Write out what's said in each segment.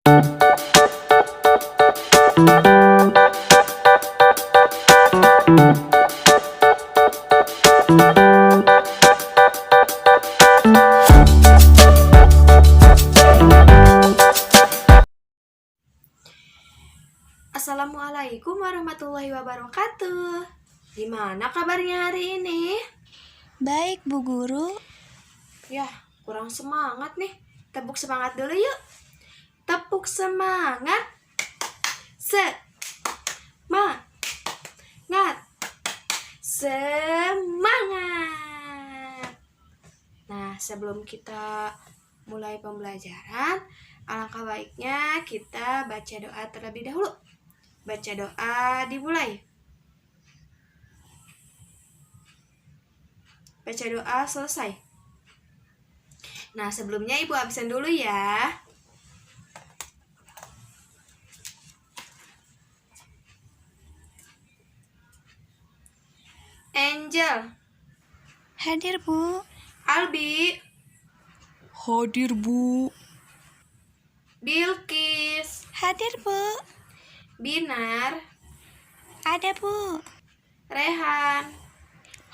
Assalamualaikum warahmatullahi wabarakatuh. Gimana kabarnya hari ini? Baik, Bu Guru. Yah, kurang semangat nih. Tepuk semangat dulu yuk. Tepuk semangat. Semangat. Nah, sebelum kita mulai pembelajaran, alangkah baiknya kita baca doa terlebih dahulu. Baca doa dimulai. Baca doa selesai. Nah, sebelumnya Ibu absen dulu ya. Angel. Hadir, Bu. Albi. Hadir, Bu. Bilkis. Hadir, Bu. Binar. Ada, Bu. Rehan.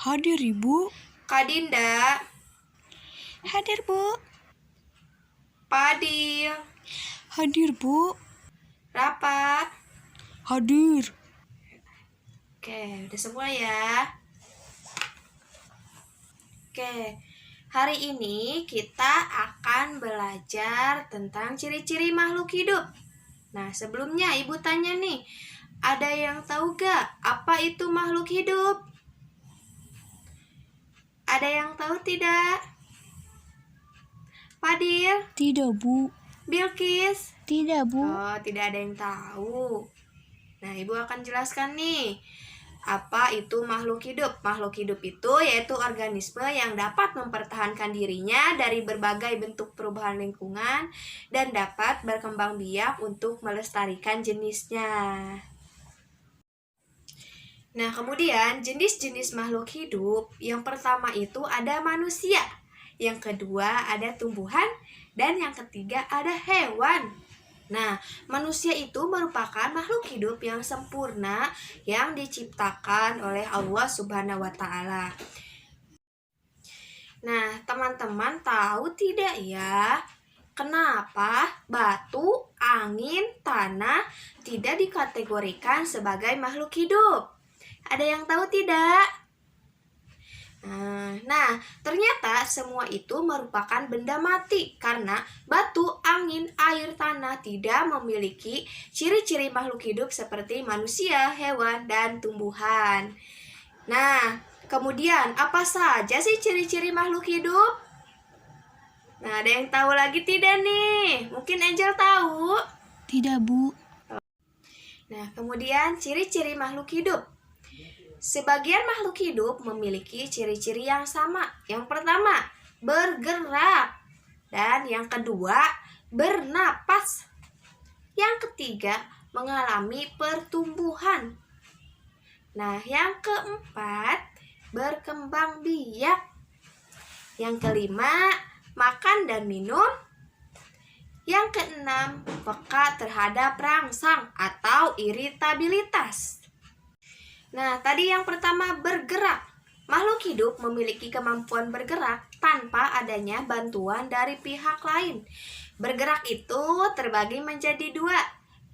Hadir, Ibu. Kadinda. Hadir, Bu. Padil. Hadir, Bu. Rapat. Hadir. Oke, udah semua ya. Oke, hari ini kita akan belajar tentang ciri-ciri makhluk hidup. Nah, sebelumnya Ibu tanya nih, ada yang tahu gak apa itu makhluk hidup? Ada yang tahu tidak? Fadil? Tidak, Bu. Bilkis? Tidak, Bu. Oh, tidak ada yang tahu. Nah, Ibu akan jelaskan nih, apa itu makhluk hidup? Makhluk hidup itu yaitu organisme yang dapat mempertahankan dirinya dari berbagai bentuk perubahan lingkungan dan dapat berkembang biak untuk melestarikan jenisnya. Nah, kemudian jenis-jenis makhluk hidup, yang pertama itu ada manusia, yang kedua ada tumbuhan, dan yang ketiga ada hewan. Nah, manusia itu merupakan makhluk hidup yang sempurna yang diciptakan oleh Allah Subhanahu wa Ta'ala. Nah, teman-teman tahu tidak ya, kenapa batu, angin, tanah tidak dikategorikan sebagai makhluk hidup? Ada yang tahu tidak? Nah, ternyata semua itu merupakan benda mati karena batu, angin, air, tanah tidak memiliki ciri-ciri makhluk hidup seperti manusia, hewan, dan tumbuhan. Nah, kemudian apa saja sih ciri-ciri makhluk hidup? Nah, ada yang tahu lagi tidak nih? Mungkin Angel tahu? Tidak, Bu. Nah, kemudian ciri-ciri makhluk hidup. Sebagian makhluk hidup memiliki ciri-ciri yang sama. Yang pertama, bergerak. Dan yang kedua, bernapas. Yang ketiga, mengalami pertumbuhan. Nah, yang keempat, berkembang biak. Yang kelima, makan dan minum. Yang keenam, peka terhadap rangsang atau iritabilitas. Nah, tadi yang pertama bergerak. Makhluk hidup memiliki kemampuan bergerak tanpa adanya bantuan dari pihak lain. Bergerak itu terbagi menjadi dua.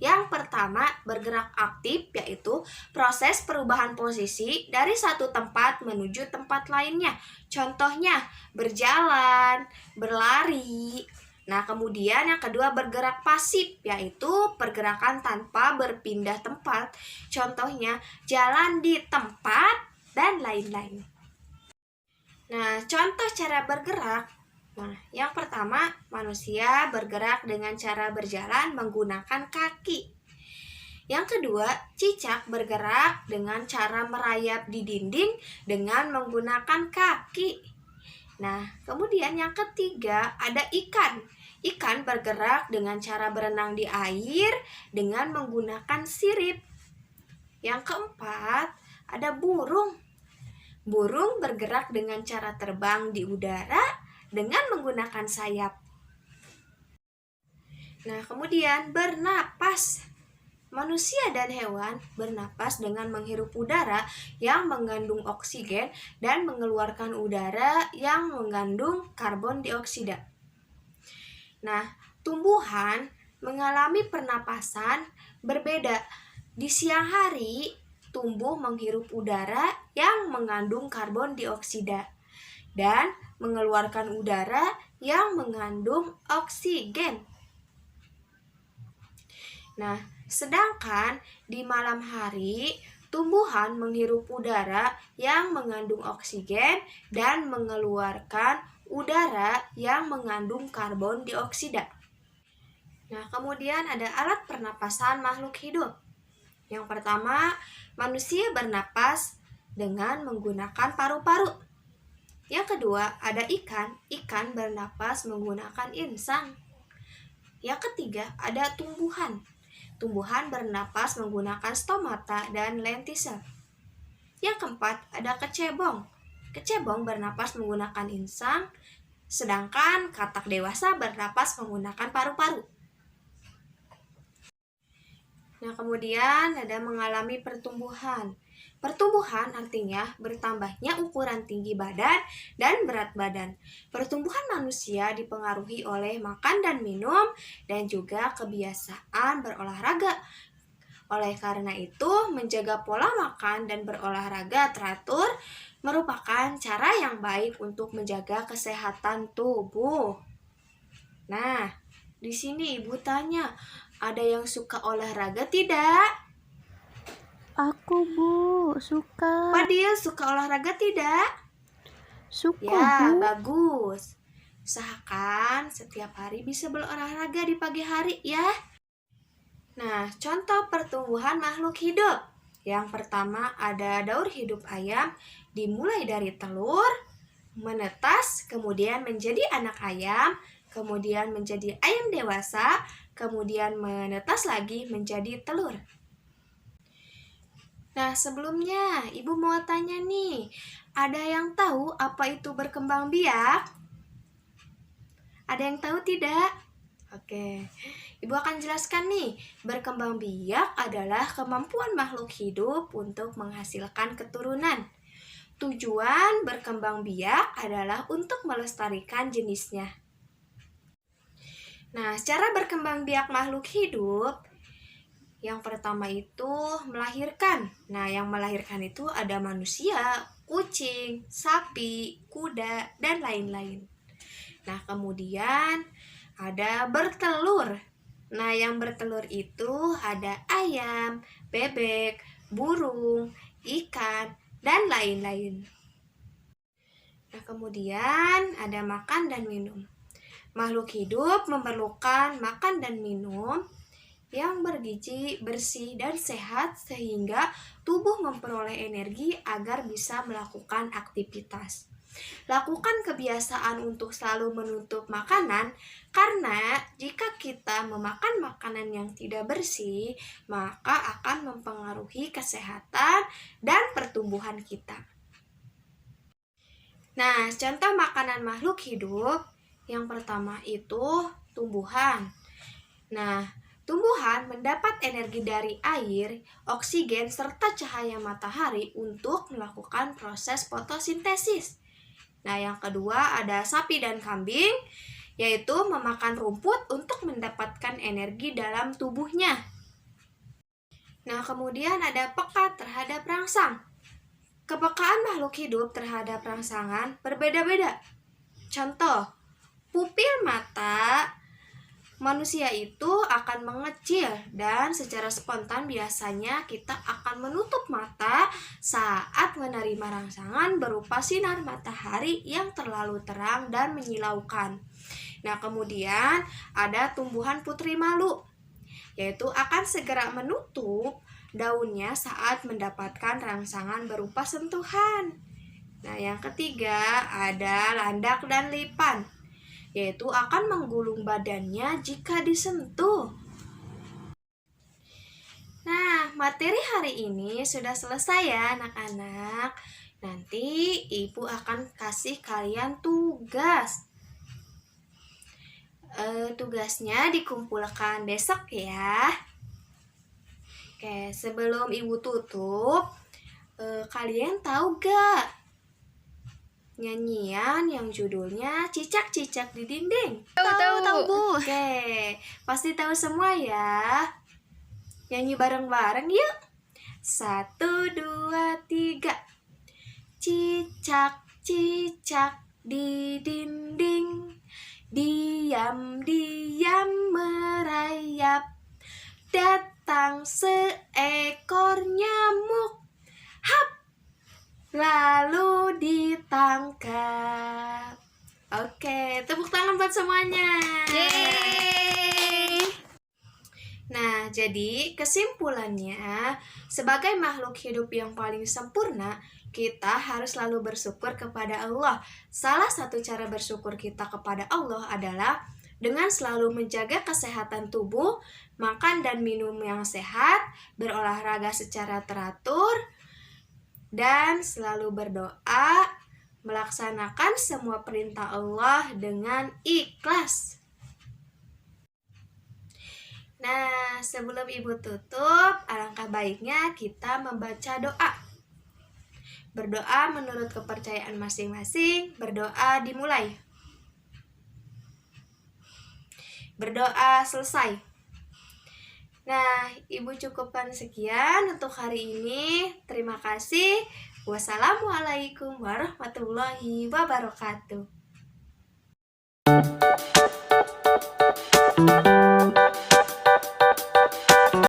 Yang pertama, bergerak aktif, yaitu proses perubahan posisi dari satu tempat menuju tempat lainnya. Contohnya, berjalan, berlari. Nah, kemudian yang kedua bergerak pasif, yaitu pergerakan tanpa berpindah tempat. Contohnya, jalan di tempat dan lain-lain. Nah, contoh cara bergerak. Nah, yang pertama, manusia bergerak dengan cara berjalan menggunakan kaki. Yang kedua, cicak bergerak dengan cara merayap di dinding dengan menggunakan kaki. Nah, kemudian yang ketiga ada ikan. Ikan bergerak dengan cara berenang di air dengan menggunakan sirip. Yang keempat ada burung. Burung bergerak dengan cara terbang di udara dengan menggunakan sayap. Nah, kemudian bernapas. Manusia dan hewan bernapas dengan menghirup udara yang mengandung oksigen dan mengeluarkan udara yang mengandung karbon dioksida. Nah, tumbuhan mengalami pernapasan berbeda. Di siang hari, tumbuh menghirup udara yang mengandung karbon dioksida dan mengeluarkan udara yang mengandung oksigen. Nah, sedangkan di malam hari, tumbuhan menghirup udara yang mengandung oksigen dan mengeluarkan udara yang mengandung karbon dioksida. Nah, kemudian ada alat pernapasan makhluk hidup. Yang pertama, manusia bernapas dengan menggunakan paru-paru. Yang kedua, ada ikan. Ikan bernapas menggunakan insang. Yang ketiga, ada tumbuhan. Tumbuhan bernapas menggunakan stomata dan lentisel. Yang keempat, ada kecebong. Kecebong bernapas menggunakan insang, sedangkan katak dewasa bernapas menggunakan paru-paru. Nah, kemudian ada mengalami pertumbuhan. Pertumbuhan artinya bertambahnya ukuran tinggi badan dan berat badan. Pertumbuhan manusia dipengaruhi oleh makan dan minum dan juga kebiasaan berolahraga. Oleh karena itu, menjaga pola makan dan berolahraga teratur merupakan cara yang baik untuk menjaga kesehatan tubuh. Nah, di sini Ibu tanya, ada yang suka olahraga tidak? Aku, Bu, suka. Fadil suka olahraga tidak? Suka, Ya, Bu. bagus. Usahakan setiap hari bisa berolahraga di pagi hari ya. Nah, contoh pertumbuhan makhluk hidup. Yang pertama ada daur hidup ayam, dimulai dari telur, menetas, kemudian menjadi anak ayam, kemudian menjadi ayam dewasa, kemudian menetas lagi menjadi telur. Nah, sebelumnya Ibu mau tanya nih, ada yang tahu apa itu berkembang biak? Ada yang tahu tidak? Oke, Ibu akan jelaskan nih, berkembang biak adalah kemampuan makhluk hidup untuk menghasilkan keturunan. Tujuan berkembang biak adalah untuk melestarikan jenisnya. Nah, cara berkembang biak makhluk hidup, yang pertama itu melahirkan. Nah, yang melahirkan itu ada manusia, kucing, sapi, kuda, dan lain-lain. Nah, kemudian ada bertelur. Nah, yang bertelur itu ada ayam, bebek, burung, ikan, dan lain-lain. Nah, kemudian ada makan dan minum. Makhluk hidup memerlukan makan dan minum yang bergizi, bersih, dan sehat sehingga tubuh memperoleh energi agar bisa melakukan aktivitas. Lakukan kebiasaan untuk selalu menutup makanan karena jika kita memakan makanan yang tidak bersih, maka akan mempengaruhi kesehatan dan pertumbuhan kita. Nah, contoh makanan makhluk hidup yang pertama itu tumbuhan. Nah, tumbuhan mendapat energi dari air, oksigen, serta cahaya matahari untuk melakukan proses fotosintesis. Nah, yang kedua ada sapi dan kambing, yaitu memakan rumput untuk mendapatkan energi dalam tubuhnya. Nah, kemudian ada peka terhadap rangsang. Kepekaan makhluk hidup terhadap rangsangan berbeda-beda. Contoh, pupil mata manusia itu akan mengecil dan secara spontan biasanya kita akan menutup mata saat menerima rangsangan berupa sinar matahari yang terlalu terang dan menyilaukan. Nah, kemudian ada tumbuhan putri malu, yaitu akan segera menutup daunnya saat mendapatkan rangsangan berupa sentuhan. Nah, yang ketiga ada landak dan lipan, yaitu akan menggulung badannya jika disentuh. Nah, materi hari ini sudah selesai ya anak-anak. Nanti Ibu akan kasih kalian tugas. tugasnya dikumpulkan besok ya. Oke, sebelum Ibu tutup, kalian tahu gak nyanyian yang judulnya Cicak-Cicak di Dinding? Tahu, Bu. Oke, pasti tahu semua ya. Nyanyi bareng-bareng yuk. 1, 2, 3. Cicak-cicak di dinding, diam-diam merayap. Datang seekor nyamuk, hap, lalu ditangkap. Oke, tepuk tangan buat semuanya. Yeay. Nah, jadi kesimpulannya, sebagai makhluk hidup yang paling sempurna, kita harus selalu bersyukur kepada Allah. Salah satu cara bersyukur kita kepada Allah adalah dengan selalu menjaga kesehatan tubuh, makan dan minum yang sehat, berolahraga secara teratur, dan selalu berdoa, melaksanakan semua perintah Allah dengan ikhlas. Nah, sebelum Ibu tutup, alangkah baiknya kita membaca doa. Berdoa menurut kepercayaan masing-masing. Berdoa dimulai. Berdoa selesai. Nah, Ibu cukupkan sekian untuk hari ini. Terima kasih. Wassalamualaikum warahmatullahi wabarakatuh.